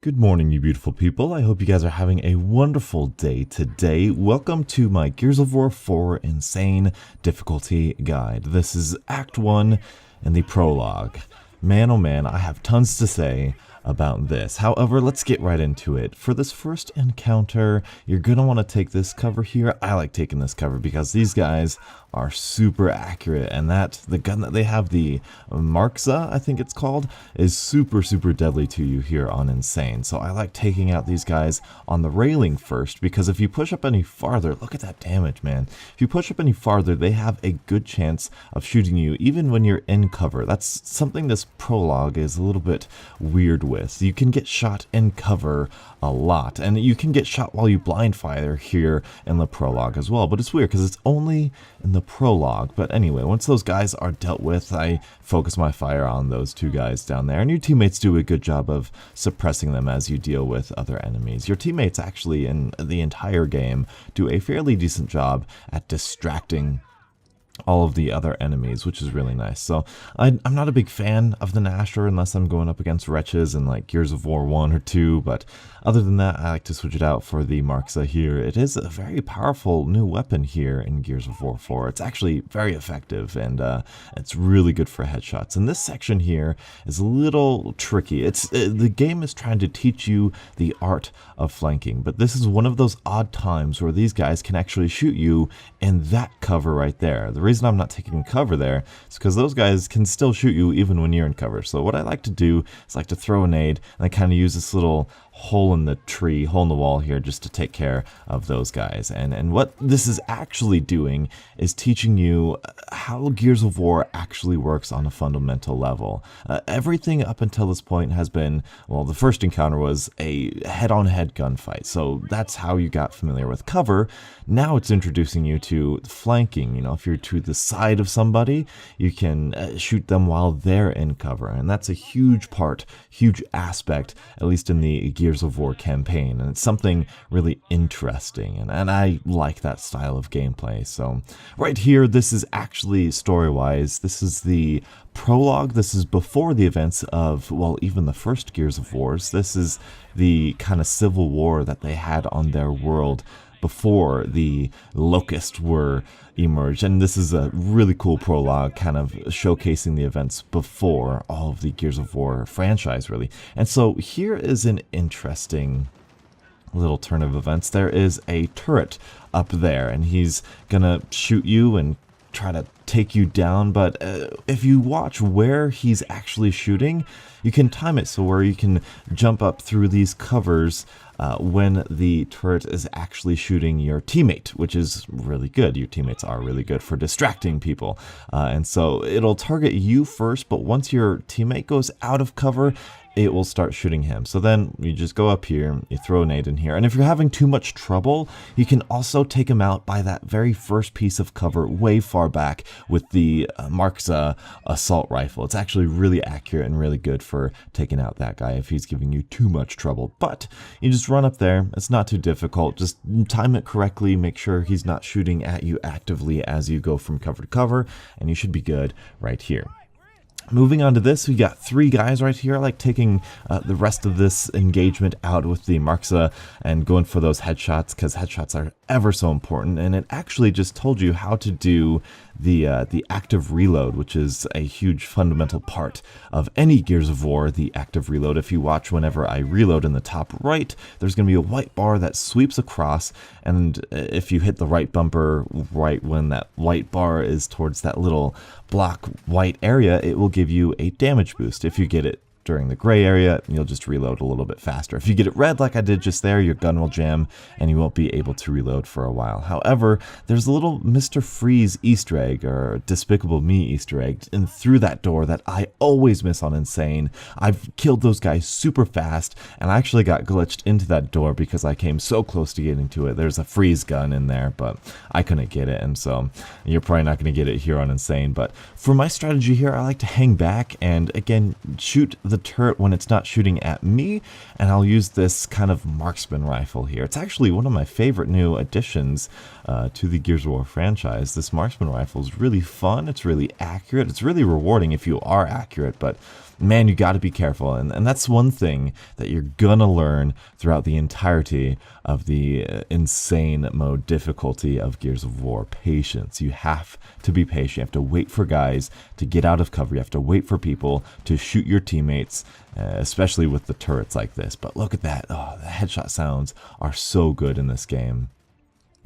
Good morning, you beautiful people. I hope you guys are having a wonderful day today. Welcome to my Gears of War 4 Insane Difficulty Guide. This is Act 1 and the Prologue. Man, oh man, I have tons to say about this. However, let's get right into it. For this first encounter, you're going to want to take this cover here. I like taking this cover because these guys are super accurate, and the gun that they have, the Marxa, I think it's called, is super deadly to you here on Insane. So I like taking out these guys on the railing first, because if you push up any farther, look at that damage, man. If you push up any farther, they have a good chance of shooting you even when you're in cover. That's something this Prologue is a little bit weird with. You can get shot in cover a lot, and you can get shot while you blind fire here in the Prologue as well, but it's weird because it's only in the Prologue. But anyway, once those guys are dealt with, I focus my fire on those two guys down there, and your teammates do a good job of suppressing them as you deal with other enemies. Your teammates actually in the entire game do a fairly decent job at distracting all of the other enemies, which is really nice. So I'm not a big fan of the Nasher unless I'm going up against Wretches in like Gears of War 1 or 2, but other than that, I like to switch it out for the Marxa here. It is a very powerful new weapon here in Gears of War 4. It's actually very effective, and it's really good for headshots. And this section here is a little tricky. The game is trying to teach you the art of flanking, but this is one of those odd times where these guys can actually shoot you in that cover right there. The reason I'm not taking cover there is because those guys can still shoot you even when you're in cover. So what I like to do is like to throw a nade, and I kind of use this little hole in the tree, hole in the wall here, just to take care of those guys. And what this is actually doing is teaching you how Gears of War actually works on a fundamental level. Everything up until this point has been, well, the first encounter was a head-on-head gunfight, so that's how you got familiar with cover. Now it's introducing you to flanking. You know, if you're to the side of somebody, you can shoot them while they're in cover, and that's a huge part, huge aspect, at least in the Gears of War campaign, and it's something really interesting, and I like that style of gameplay. So right here, this is actually story-wise, this is the Prologue. This is before the events of, well, even the first Gears of Wars. This is the kind of civil war that they had on their world before the Locusts were emerged, and this is a really cool prologue kind of showcasing the events before all of the Gears of War franchise, really. And so here is an interesting little turn of events. There is a turret up there, and he's gonna shoot you and try to take you down, but if you watch where he's actually shooting, you can time it so where you can jump up through these covers when the turret is actually shooting your teammate, which is really good. Your teammates are really good for distracting people, and so it'll target you first, but once your teammate goes out of cover, it will start shooting him. So then you just go up here, you throw a nade in here, and if you're having too much trouble, you can also take him out by that very first piece of cover way far back with the Marxa assault rifle. It's actually really accurate and really good for taking out that guy if he's giving you too much trouble. But you just run up there, it's not too difficult, just time it correctly, make sure he's not shooting at you actively as you go from cover to cover, and you should be good right here. Moving on to this, we got three guys right here. I like taking the rest of this engagement out with the Marxa and going for those headshots, because headshots are ever so important, and it actually just told you how to do the active reload, which is a huge fundamental part of any Gears of War, the active reload. If you watch whenever I reload in the top right, there's going to be a white bar that sweeps across, and if you hit the right bumper right when that white bar is towards that little block white area, it will give you a damage boost. If you get it during the gray area, you'll just reload a little bit faster. If you get it red like I did just there, your gun will jam and you won't be able to reload for a while. However, there's a little Mr. Freeze Easter egg, or Despicable Me Easter egg, in through that door that I always miss on Insane. I've killed those guys super fast, and I actually got glitched into that door because I came so close to getting to it. There's a freeze gun in there, but I couldn't get it, and so you're probably not going to get it here on Insane. But for my strategy here, I like to hang back and, again, shoot the turret when it's not shooting at me, and I'll use this kind of marksman rifle here. It's actually one of my favorite new additions to the Gears of War franchise. This marksman rifle is really fun, it's really accurate, it's really rewarding if you are accurate, but man, you got to be careful. And that's one thing that you're gonna learn throughout the entirety of the insane mode difficulty of Gears of War. Patience. You have to be patient. You have to wait for guys to get out of cover. You have to wait for people to shoot your teammates, especially with the turrets like this. But look at that. Oh, the headshot sounds are so good in this game.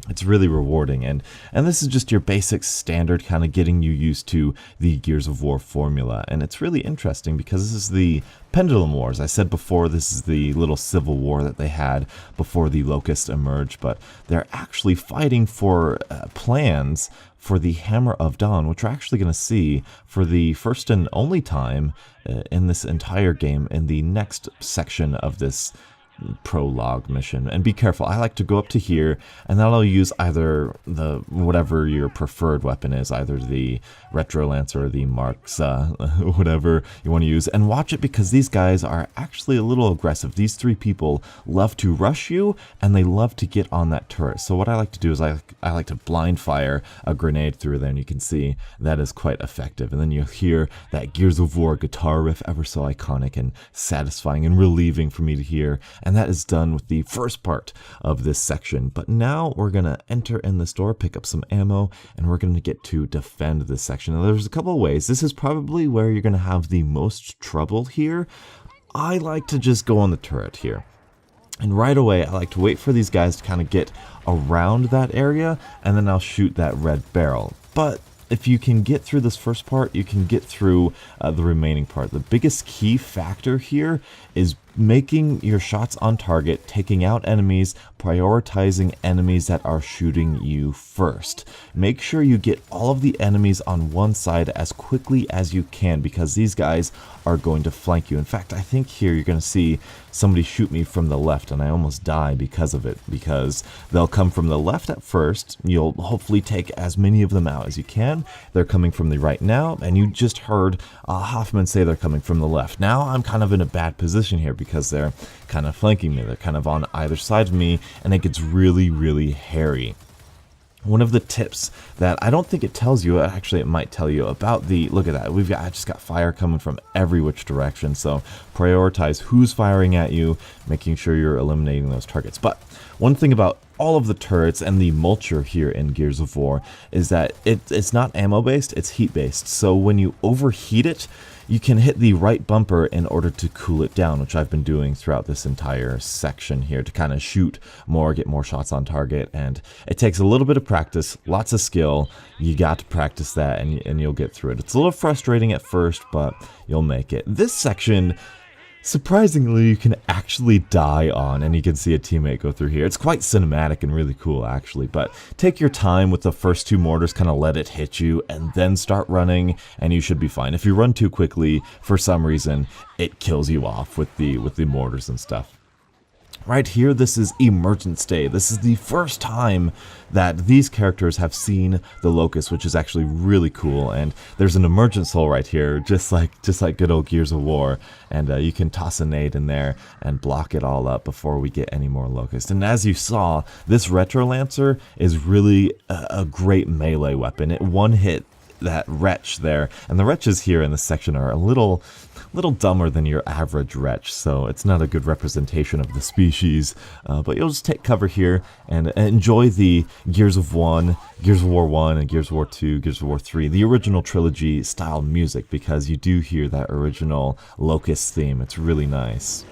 It's really rewarding, and this is just your basic standard kind of getting you used to the Gears of War formula. And it's really interesting because this is the Pendulum Wars. I said before, this is the little civil war that they had before the Locust emerged, but they're actually fighting for plans for the Hammer of Dawn, which we're actually going to see for the first and only time in this entire game in the next section of this prologue mission. And be careful, I like to go up to here, and then I'll use either the whatever your preferred weapon is, either the Retro Lancer or the Marks, whatever you want to use, and watch it because these guys are actually a little aggressive. These three people love to rush you, and they love to get on that turret. So what I like to do is I like to blind fire a grenade through there, and you can see that is quite effective. And then you'll hear that Gears of War guitar riff, ever so iconic and satisfying and relieving for me to hear. And that is done with the first part of this section. But now we're going to enter in the store, pick up some ammo, and we're going to get to defend this section. Now, there's a couple of ways. This is probably where you're going to have the most trouble here. I like to just go on the turret here. And right away, I like to wait for these guys to kind of get around that area, and then I'll shoot that red barrel. But if you can get through this first part, you can get through the remaining part. The biggest key factor here is making your shots on target, taking out enemies, prioritizing enemies that are shooting you first. Make sure you get all of the enemies on one side as quickly as you can, because these guys are going to flank you. In fact, I think here you're going to see somebody shoot me from the left, and I almost die because of it, because they'll come from the left at first. You'll hopefully take as many of them out as you can. They're coming from the right now, and you just heard Hoffman say they're coming from the left. Now I'm kind of in a bad position here because they're kind of flanking me. They're kind of on either side of me, and it gets really, really hairy. One of the tips that I don't think it tells you, actually it might tell you about the, look at that, I just got fire coming from every which direction, so prioritize who's firing at you, making sure you're eliminating those targets. But one thing about all of the turrets and the mulcher here in Gears of War is that it's not ammo based, it's heat based. So when you overheat it, you can hit the right bumper in order to cool it down, which I've been doing throughout this entire section here to kind of shoot more, get more shots on target. And it takes a little bit of practice, lots of skill. You got to practice that, and you'll get through it. It's a little frustrating at first, but you'll make it. This section, surprisingly, you can actually die on, and you can see a teammate go through here. It's quite cinematic and really cool, actually, but take your time with the first two mortars, kind of let it hit you, and then start running, and you should be fine. If you run too quickly, for some reason, it kills you off with the mortars and stuff. Right here, this is Emergence Day. This is the first time that these characters have seen the Locust, which is actually really cool. And there's an emergence hole right here, just like good old Gears of War. And you can toss a nade in there and block it all up before we get any more Locust. And as you saw, this Retro Lancer is really a great melee weapon. It one-hit that wretch there, and the wretches here in this section are a little dumber than your average wretch, so it's not a good representation of the species, but you'll just take cover here and enjoy the Gears of War 1 and Gears of War 2, Gears of War 3, the original trilogy style music, because you do hear that original Locust theme. It's really nice.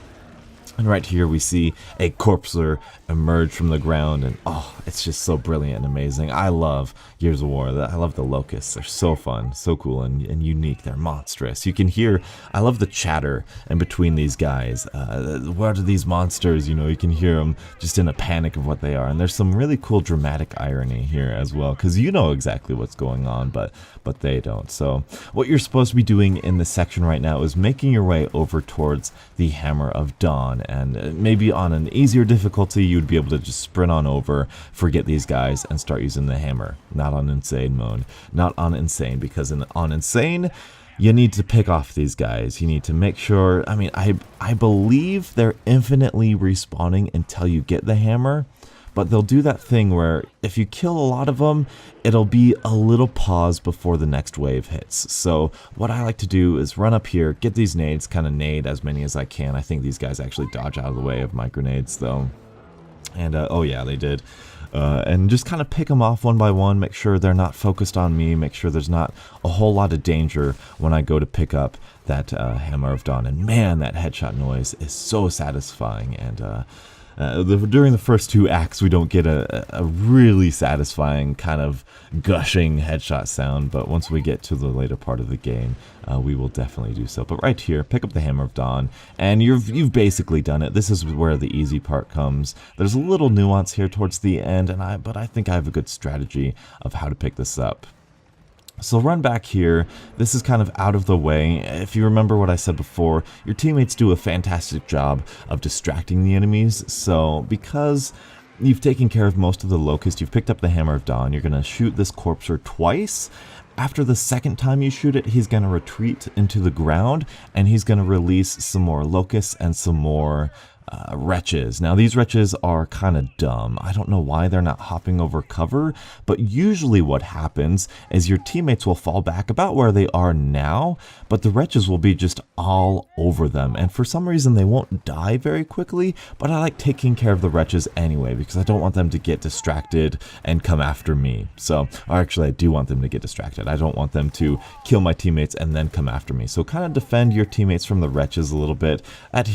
And right here we see a Corpser emerge from the ground, and oh, it's just so brilliant and amazing. I love Gears of War. I love the Locusts. They're so fun, so cool, and unique. They're monstrous. You can hear, I love the chatter in between these guys. What are these monsters? You know, you can hear them just in a panic of what they are. And there's some really cool dramatic irony here as well, because you know exactly what's going on, but they don't. So what you're supposed to be doing in this section right now is making your way over towards the Hammer of Dawn. And maybe on an easier difficulty, you'd be able to just sprint on over, forget these guys, and start using the hammer. Not on insane mode. Not on insane, because on insane, you need to pick off these guys. You need to make sure, I believe they're infinitely respawning until you get the hammer, but they'll do that thing where if you kill a lot of them, it'll be a little pause before the next wave hits. So what I like to do is run up here, get these nades, kind of nade as many as I can. I think these guys actually dodge out of the way of my grenades though. And oh yeah, they did. And just kind of pick them off one by one, make sure they're not focused on me, make sure there's not a whole lot of danger when I go to pick up that Hammer of Dawn. And man, that headshot noise is so satisfying. And during the first 2 acts, we don't get a really satisfying kind of gushing headshot sound, but once we get to the later part of the game, we will definitely do so. But right here, pick up the Hammer of Dawn, and you've basically done it. This is where the easy part comes. There's a little nuance here towards the end, but I think I have a good strategy of how to pick this up. So run back here. This is kind of out of the way. If you remember what I said before, your teammates do a fantastic job of distracting the enemies. So because you've taken care of most of the Locust, you've picked up the Hammer of Dawn, you're going to shoot this Corpser twice. After the second time you shoot it, he's going to retreat into the ground, and he's going to release some more Locusts and some more wretches. Now these wretches are kind of dumb. I don't know why they're not hopping over cover, but usually what happens is your teammates will fall back about where they are now, but the wretches will be just all over them, and for some reason they won't die very quickly, but I like taking care of the wretches anyway because I don't want them to get distracted and come after me. So, or actually I do want them to get distracted. I don't want them to kill my teammates and then come after me. So kind of defend your teammates from the wretches a little bit. At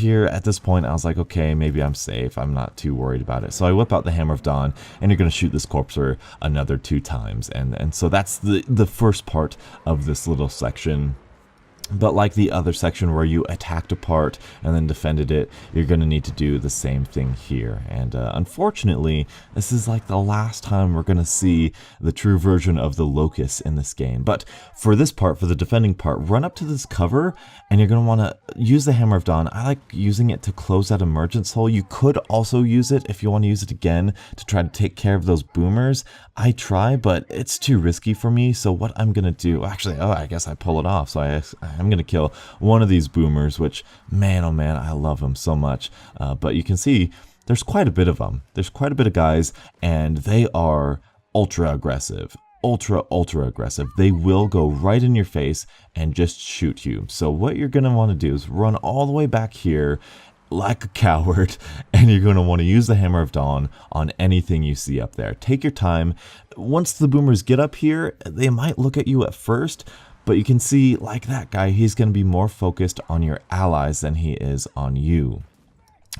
this point I was like, okay, maybe I'm safe. I'm not too worried about it. So I whip out the Hammer of Dawn, and you're going to shoot this Corpser another 2 times. And so that's the first part of this little section. But like the other section where you attacked a part and then defended it, you're going to need to do the same thing here. And unfortunately, this is like the last time we're going to see the true version of the Locust in this game. But for this part, for the defending part, run up to this cover, and you're going to want to use the Hammer of Dawn. I like using it to close that emergence hole. You could also use it if you want to use it again to try to take care of those boomers. I try, but it's too risky for me. So what I'm going to do, actually, I guess I pull it off. So I'm going to kill one of these boomers, which, man, oh man, I love them so much. But you can see there's quite a bit of them. There's quite a bit of guys, and they are ultra aggressive. Ultra aggressive. They will go right in your face and just shoot you. So what you're going to want to do is run all the way back here like a coward, and you're going to want to use the Hammer of Dawn on anything you see up there. Take your time. Once the boomers get up here, they might look at you at first, but you can see, like that guy, he's going to be more focused on your allies than he is on you.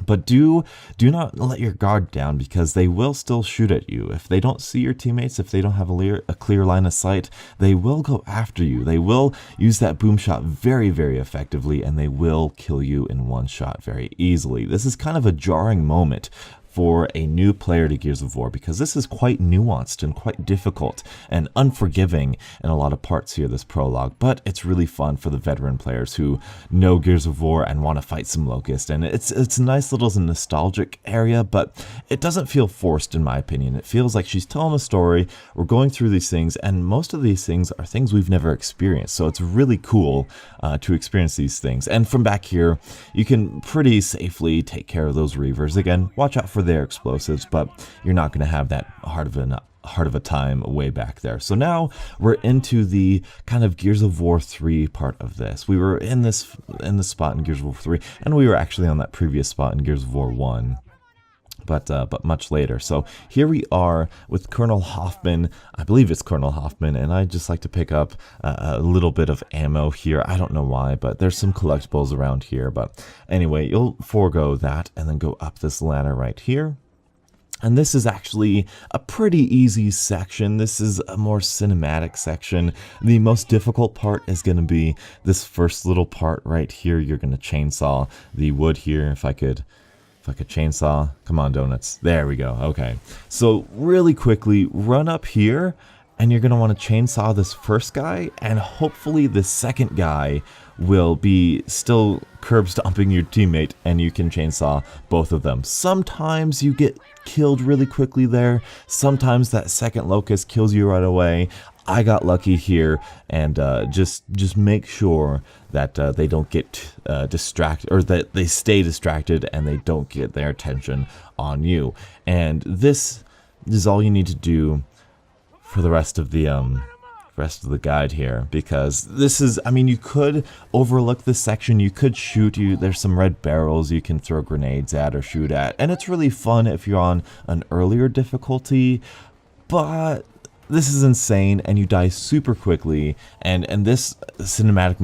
But do not let your guard down, because they will still shoot at you. If they don't see your teammates, if they don't have a clear line of sight, they will go after you. They will use that boom shot very, very effectively, and they will kill you in one shot very easily. This is kind of a jarring moment for a new player to Gears of War, because this is quite nuanced and quite difficult and unforgiving in a lot of parts here, this prologue, but it's really fun for the veteran players who know Gears of War and want to fight some Locust. And it's a nice little nostalgic area, but it doesn't feel forced in my opinion. It feels like she's telling a story, we're going through these things, and most of these things are things we've never experienced, so it's really cool to experience these things. And from back here, you can pretty safely take care of those Reavers. Again, watch out for their explosives, but you're not going to have that hard of a time way back there. So now we're into the kind of Gears of War 3 part of this. We were in this spot in Gears of War 3, and we were actually on that previous spot in Gears of War 1. But much later. So here we are with Colonel Hoffman. I believe it's Colonel Hoffman, and I just like to pick up a little bit of ammo here. I don't know why, but there's some collectibles around here. But anyway, you'll forego that and then go up this ladder right here. And this is actually a pretty easy section. This is a more cinematic section. The most difficult part is going to be this first little part right here. You're going to chainsaw the wood here. If I could chainsaw, come on donuts, there we go. Okay, so really quickly run up here, and you're gonna want to chainsaw this first guy, and hopefully the second guy will be still curb stomping your teammate, and you can chainsaw both of them. Sometimes you get killed really quickly there, sometimes that second Locust kills you right away. I got lucky here, and just make sure that they don't get distracted, or that they stay distracted and they don't get their attention on you. And this is all you need to do for the rest of the guide here, because this is, I mean, you could overlook this section, you could shoot, there's some red barrels you can throw grenades at or shoot at, and it's really fun if you're on an earlier difficulty, but this is insane and you die super quickly, and this cinematic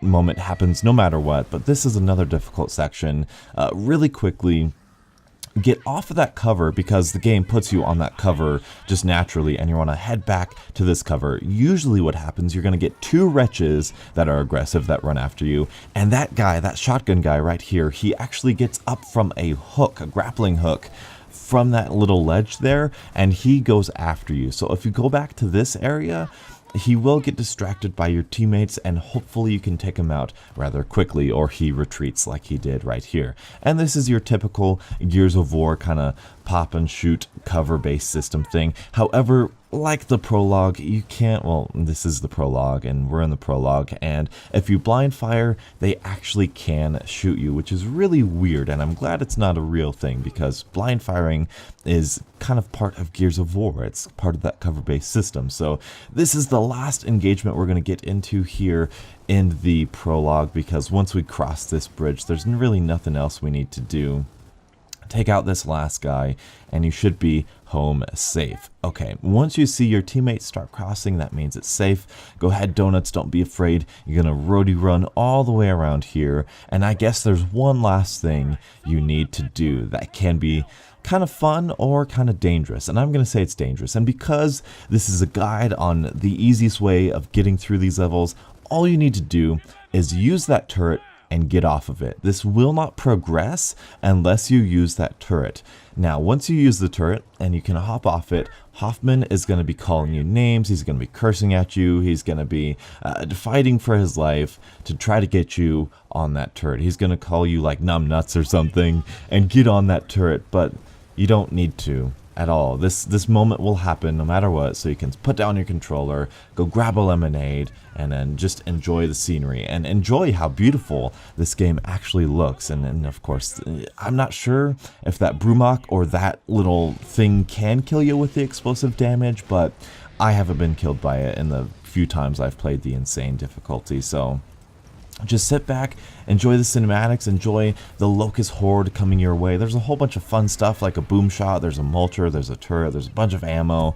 moment happens no matter what. But this is another difficult section. Really quickly, get off of that cover, because the game puts you on that cover just naturally, and you want to head back to this cover. Usually what happens, you're going to get two wretches that are aggressive that run after you, and that guy, that shotgun guy right here, he actually gets up from a hook, a grappling hook, from that little ledge there, and he goes after you. So if you go back to this area, he will get distracted by your teammates, and hopefully you can take him out rather quickly, or he retreats like he did right here. And this is your typical Gears of War kind of pop and shoot cover based system thing. However, like the prologue, you can't, well, this is the prologue and we're in the prologue, and if you blind fire, they actually can shoot you, which is really weird, and I'm glad it's not a real thing, because blind firing is kind of part of Gears of War. It's part of that cover-based system. So this is the last engagement we're going to get into here in the prologue, because once we cross this bridge, there's really nothing else we need to do. Take out this last guy and you should be home safe. Okay, once you see your teammates start crossing, that means it's safe. Go ahead, Donuts, don't be afraid. You're gonna roadie run all the way around here, and I guess there's one last thing you need to do that can be kind of fun or kind of dangerous, and I'm gonna say it's dangerous. And because this is a guide on the easiest way of getting through these levels, all you need to do is use that turret and get off of it. This will not progress unless you use that turret. Now, once you use the turret and you can hop off it, Hoffman is going to be calling you names, he's going to be cursing at you, he's going to be fighting for his life to try to get you on that turret. He's going to call you like numbnuts or something and get on that turret, but you don't need to at all. This moment will happen no matter what, so you can put down your controller, go grab a lemonade, and then just enjoy the scenery and enjoy how beautiful this game actually looks. And of course, I'm not sure if that Brumach or that little thing can kill you with the explosive damage, but I haven't been killed by it in the few times I've played the insane difficulty. So just sit back, enjoy the cinematics, enjoy the Locust Horde coming your way. There's a whole bunch of fun stuff like a boom shot, there's a mulcher, there's a turret, there's a bunch of ammo.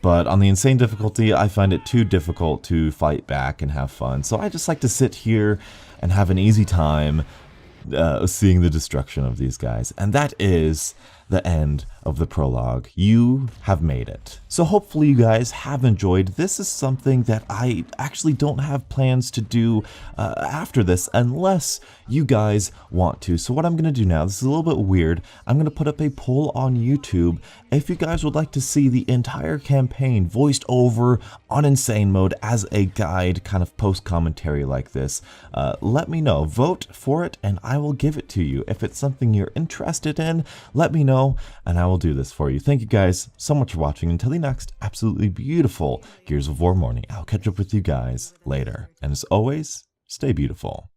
But on the insane difficulty, I find it too difficult to fight back and have fun. So I just like to sit here and have an easy time seeing the destruction of these guys. And that is the end of the prologue. You have made it. So hopefully you guys have enjoyed. This is something that I actually don't have plans to do after this unless you guys want to. So what I'm going to do now, this is a little bit weird, I'm going to put up a poll on YouTube if you guys would like to see the entire campaign voiced over on insane mode as a guide, kind of post commentary like this. Let me know, vote for it, and I will give it to you. If it's something you're interested in, let me know and I will do this for you. Thank you guys so much for watching. Until the next absolutely beautiful Gears of War morning, I'll catch up with you guys later. And as always, stay beautiful.